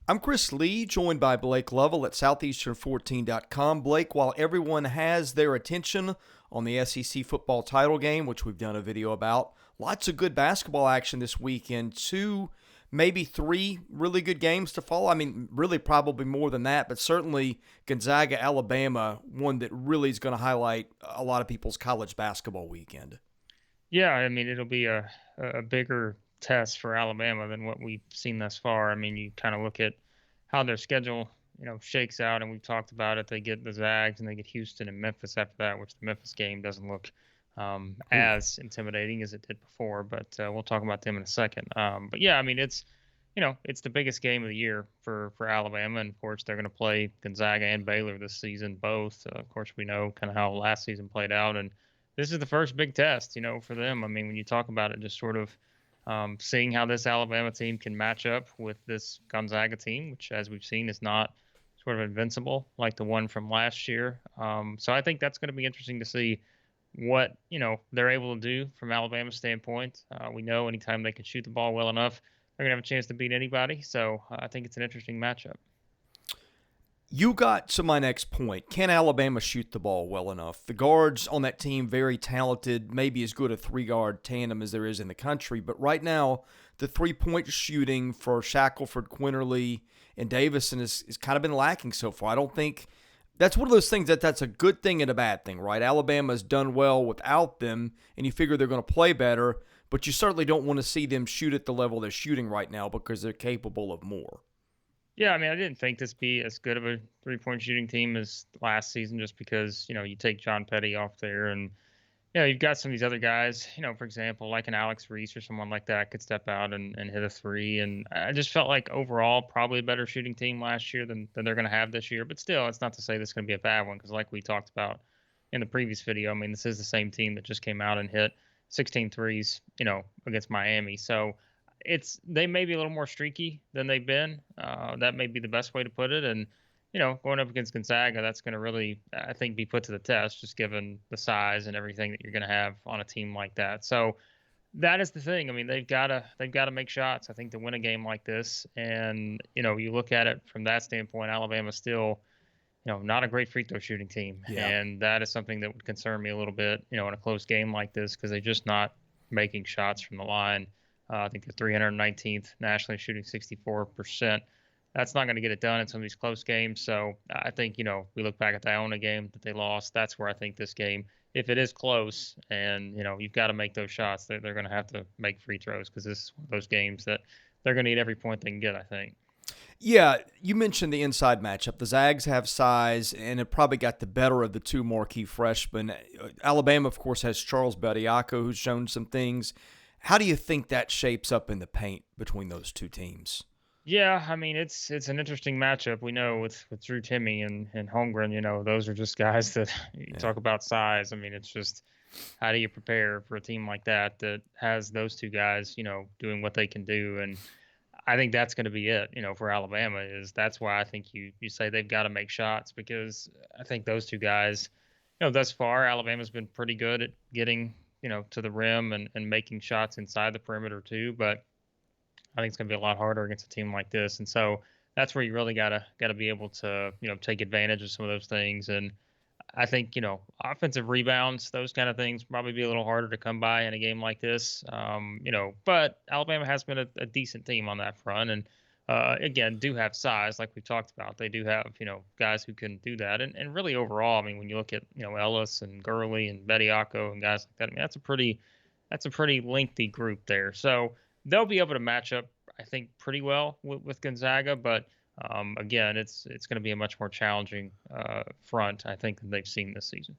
I'm Chris Lee, joined by Blake Lovell at southeastern14.com. Blake, while everyone has their attention on the SEC football title game, which we've done a video about, lots of good basketball action this weekend. Two, maybe three really good games to follow. I mean, really probably more than that, but certainly Gonzaga, Alabama, one that really is going to highlight a lot of people's college basketball weekend. Yeah, I mean, it'll be a bigger test for Alabama than what we've seen thus far. I mean, you kind of look at how their schedule, shakes out, and we've talked about it. They get the Zags and they get Houston and Memphis after that, which the Memphis game doesn't look Ooh. as intimidating as it did before, but we'll talk about them in a second. But yeah, I mean, it's the biggest game of the year for Alabama, and of course they're going to play Gonzaga and Baylor this season, both. Of course, we know kind of how last season played out, and this is the first big test, for them. I mean, when you talk about it, just sort of seeing how this Alabama team can match up with this Gonzaga team, which, as we've seen, is not sort of invincible like the one from last year. So I think that's going to be interesting to see what they're able to do from Alabama's standpoint. We know anytime they can shoot the ball well enough, they're gonna have a chance to beat anybody. So I think it's an interesting matchup. You got to my next point. Can Alabama shoot the ball well enough? The guards on that team, very talented, maybe as good a three-guard tandem as there is in the country. But right now, the three-point shooting for Shackelford, Quinterly, and Davison is kind of been lacking so far. I don't think that's one of those things that's a good thing and a bad thing, right? Alabama's done well without them, and you figure they're going to play better, but you certainly don't want to see them shoot at the level they're shooting right now because they're capable of more. Yeah, I mean, I didn't think this be as good of a three-point shooting team as last season, just because you take John Petty off there, and you've got some of these other guys. For example, like an Alex Reese or someone like that could step out and hit a three. And I just felt like overall probably a better shooting team last year than they're going to have this year. But still, it's not to say this is going to be a bad one, because like we talked about in the previous video, I mean, this is the same team that just came out and hit 16 threes, against Miami. So they may be a little more streaky than they've been. That may be the best way to put it. And going up against Gonzaga, that's going to really, I think, be put to the test, just given the size and everything that you're going to have on a team like that. So that is the thing. I mean, they've got to make shots, I think, to win a game like this. And you look at it from that standpoint, Alabama's still, not a great free throw shooting team, Yeah. and that is something that would concern me a little bit, in a close game like this, because they're just not making shots from the line. I think they're 319th nationally, shooting 64%. That's not going to get it done in some of these close games. So I think, we look back at the Iona game that they lost. That's where I think this game, if it is close and, you've got to make those shots, they're going to have to make free throws, because this is one of those games that they're going to need every point they can get, I think. Yeah, you mentioned the inside matchup. The Zags have size, and it probably got the better of the two marquee freshmen. Alabama, of course, has Charles Bediako, who's shown some things. How do you think that shapes up in the paint between those two teams? Yeah, I mean, it's an interesting matchup. We know with Drew Timme and Holmgren, those are just guys that you Yeah. talk about size. I mean, it's just, how do you prepare for a team like that has those two guys, doing what they can do? And I think that's going to be it, for Alabama. That's why I think you say they've got to make shots, because I think those two guys, thus far Alabama's been pretty good at getting, to the rim and making shots inside the perimeter too. But I think it's going to be a lot harder against a team like this. And so that's where you really gotta be able to, take advantage of some of those things. And I think, offensive rebounds, those kind of things probably be a little harder to come by in a game like this. But Alabama has been a decent team on that front. And again, do have size, like we've talked about. They do have, guys who can do that. And really overall, I mean, when you look at, Ellis and Gurley and Bediako and guys like that, I mean, that's a pretty lengthy group there. So they'll be able to match up, I think, pretty well with Gonzaga. But again, it's going to be a much more challenging front, I think, than they've seen this season.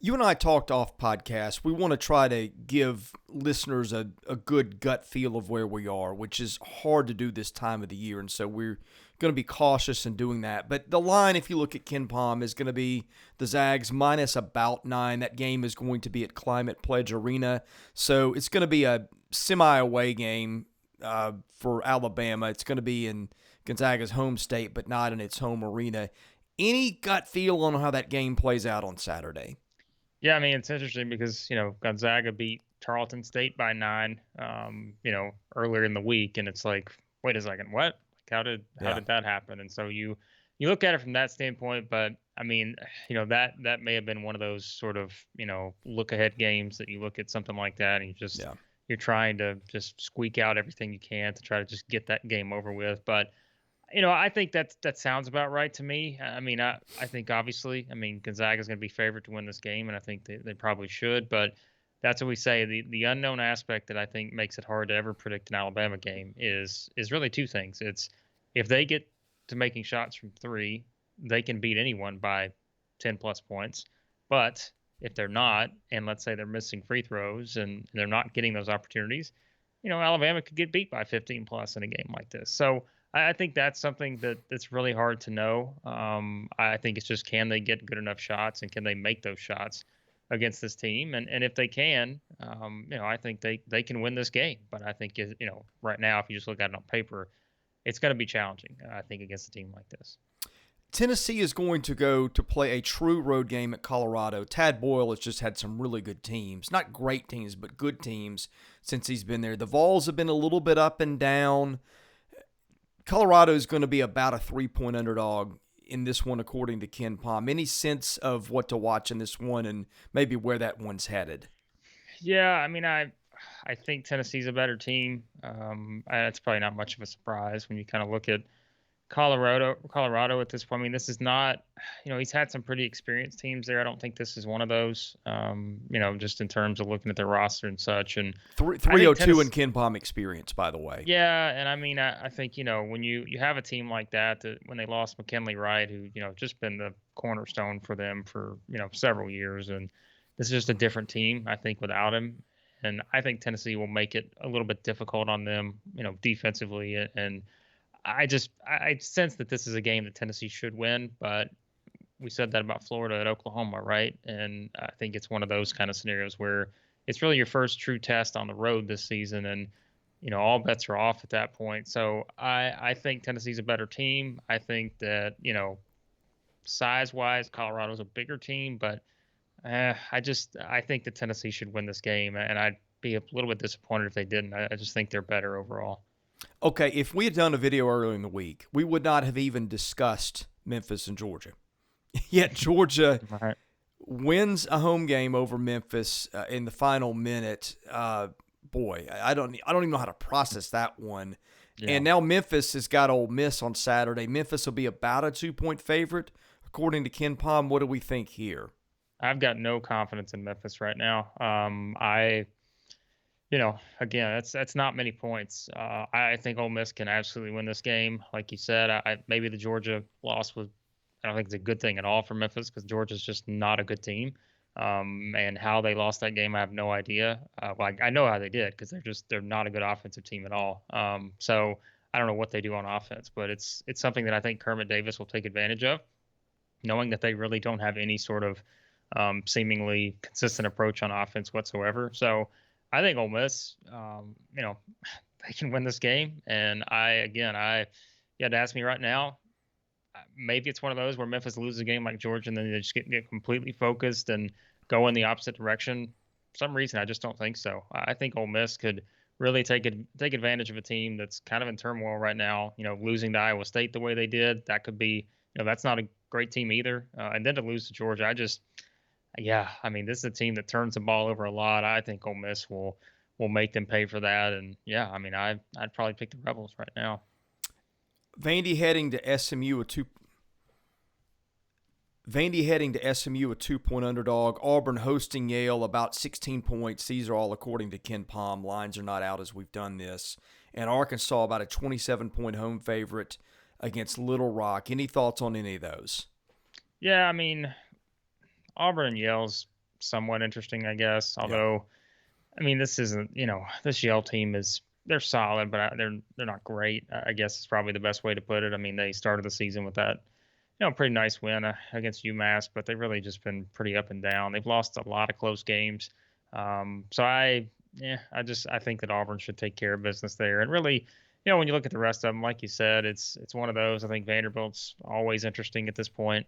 You and I talked off podcast. We want to try to give listeners a good gut feel of where we are, which is hard to do this time of the year. And so we're going to be cautious in doing that. But the line, if you look at Ken Palm, is going to be the Zags minus about 9. That game is going to be at Climate Pledge Arena. So it's going to be a semi-away game for Alabama. It's going to be in Gonzaga's home state, but not in its home arena. Any gut feel on how that game plays out on Saturday? Yeah, I mean, it's interesting because, Gonzaga beat Tarleton State by 9, earlier in the week. And it's like, wait a second, what? Like how Yeah. did that happen? And so you look at it from that standpoint, but I mean, that may have been one of those sort of, look ahead games that you look at something like that and Yeah. you're trying to just squeak out everything you can to try to just get that game over with. But I think that sounds about right to me. I mean, I think obviously, I mean, Gonzaga is going to be favored to win this game, and I think they probably should. But that's what we say. The unknown aspect that I think makes it hard to ever predict an Alabama game is really two things. It's if they get to making shots from three, they can beat anyone by 10 plus points. But if they're not, and let's say they're missing free throws and they're not getting those opportunities, Alabama could get beat by 15 plus in a game like this. So I think that's something that's really hard to know. I think it's just, can they get good enough shots and can they make those shots against this team? And if they can, I think they can win this game. But I think, right now, if you just look at it on paper, it's going to be challenging, I think, against a team like this. Tennessee is going to go to play a true road game at Colorado. Tad Boyle has just had some really good teams. Not great teams, but good teams since he's been there. The Vols have been a little bit up and down. Colorado is going to be about a 3-point underdog in this one, according to Ken Pom. Any sense of what to watch in this one and maybe where that one's headed? Yeah, I mean, I think Tennessee's a better team. It's probably not much of a surprise when you kind of look at Colorado at this point. I mean, this is not, he's had some pretty experienced teams there. I don't think this is one of those, just in terms of looking at their roster and such. And 302 in Ken Pom experience, by the way. Yeah, and I mean, I think, when you have a team like that when they lost McKinley Wright, who, just been the cornerstone for them for, several years. And this is just a different team, I think, without him. And I think Tennessee will make it a little bit difficult on them, defensively. And I sense that this is a game that Tennessee should win, but we said that about Florida at Oklahoma, right? And I think it's one of those kind of scenarios where it's really your first true test on the road this season, and all bets are off at that point. So I think Tennessee's a better team. I think that size-wise, Colorado's a bigger team, but I think that Tennessee should win this game, and I'd be a little bit disappointed if they didn't. I just think they're better overall. Okay, if we had done a video earlier in the week, we would not have even discussed Memphis and Georgia. Yet Georgia wins a home game over Memphis in the final minute. Boy, I don't even know how to process that one. Yeah. And now Memphis has got Ole Miss on Saturday. Memphis will be about a 2-point favorite, according to Ken Pom. What do we think here? I've got no confidence in Memphis right now. Again, that's not many points. I think Ole Miss can absolutely win this game. Like you said, maybe the Georgia loss I don't think it's a good thing at all for Memphis because Georgia's just not a good team. And how they lost that game, I have no idea. I know how they did because they're not a good offensive team at all. So I don't know what they do on offense, but it's something that I think Kermit Davis will take advantage of, knowing that they really don't have any sort of seemingly consistent approach on offense whatsoever. So I think Ole Miss, they can win this game. And you had to ask me right now, maybe it's one of those where Memphis loses a game like Georgia and then they just get completely focused and go in the opposite direction. For some reason, I just don't think so. I think Ole Miss could really take advantage of a team that's kind of in turmoil right now. Losing to Iowa State the way they did, that could be, that's not a great team either. And then to lose to Georgia, this is a team that turns the ball over a lot. I think Ole Miss will make them pay for that. And I'd probably pick the Rebels right now. Vandy heading to SMU a 2-point underdog. Auburn hosting Yale about 16 points. These are all according to Ken Pom. Lines are not out as we've done this. And Arkansas about a 27-point home favorite against Little Rock. Any thoughts on any of those? Yeah, Auburn and Yale's somewhat interesting, I guess. Although, this isn't, this Yale team they're solid, but they're not great. I guess it's probably the best way to put it. They started the season with that, pretty nice win against UMass, but they've really just been pretty up and down. They've lost a lot of close games. So I think that Auburn should take care of business there. And really, when you look at the rest of them, like you said, it's one of those. I think Vanderbilt's always interesting at this point,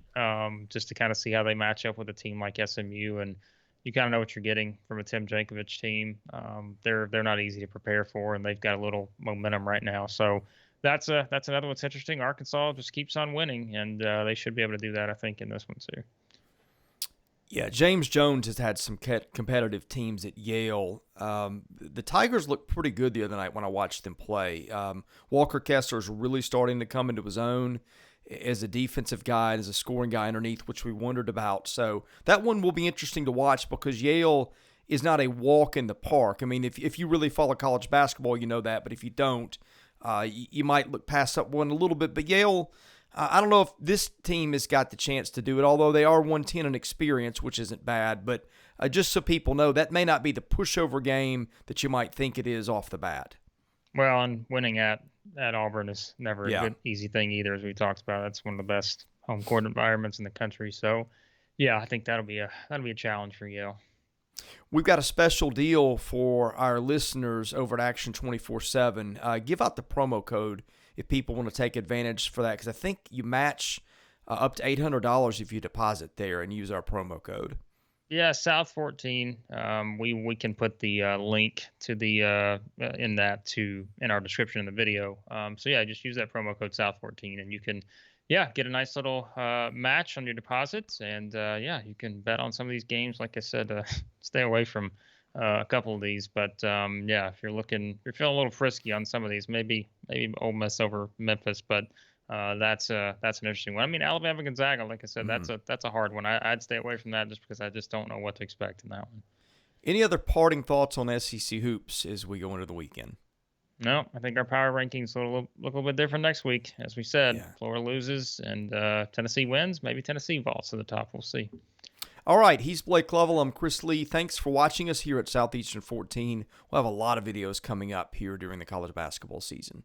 just to kind of see how they match up with a team like SMU, and you kind of know what you're getting from a Tim Jankovich team. They're not easy to prepare for, and they've got a little momentum right now. So that's another one that's interesting. Arkansas just keeps on winning, and they should be able to do that, I think, in this one too. Yeah, James Jones has had some competitive teams at Yale. The Tigers looked pretty good the other night when I watched them play. Walker Kessler's really starting to come into his own as a defensive guy and as a scoring guy underneath, which we wondered about. So that one will be interesting to watch because Yale is not a walk in the park. I mean, if you really follow college basketball, you know that. But if you don't, you might look past that one a little bit. But Yale, I don't know if this team has got the chance to do it, although they are 110 in experience, which isn't bad. But just so people know, that may not be the pushover game that you might think it is off the bat. Well, and winning at Auburn is never a good, easy thing either, as we talked about. That's one of the best home court environments in the country. So, yeah, I think that'll be a challenge for Yale. We've got a special deal for our listeners over at Action 24/7. Give out the promo code if people want to take advantage for that, because I think you match up to $800 if you deposit there and use our promo code. Yeah, South 14. We can put the link to the in our description in the video. So yeah, just use that promo code South 14, and you can get a nice little match on your deposits, and you can bet on some of these games. Like I said, stay away from a couple of these, but if you're feeling a little frisky on some of these, maybe Ole Miss over Memphis, but that's an interesting one. I mean, Alabama Gonzaga, like I said, that's a hard one. I'd stay away from that just because I just don't know what to expect in that one. Any other parting thoughts on SEC hoops as we go into the weekend? No, I think our power rankings will look a little bit different next week. As we said, Florida loses and Tennessee wins. Maybe Tennessee vaults to the top. We'll see. All right, he's Blake Lovell. I'm Chris Lee. Thanks for watching us here at Southeastern 14. We'll have a lot of videos coming up here during the college basketball season.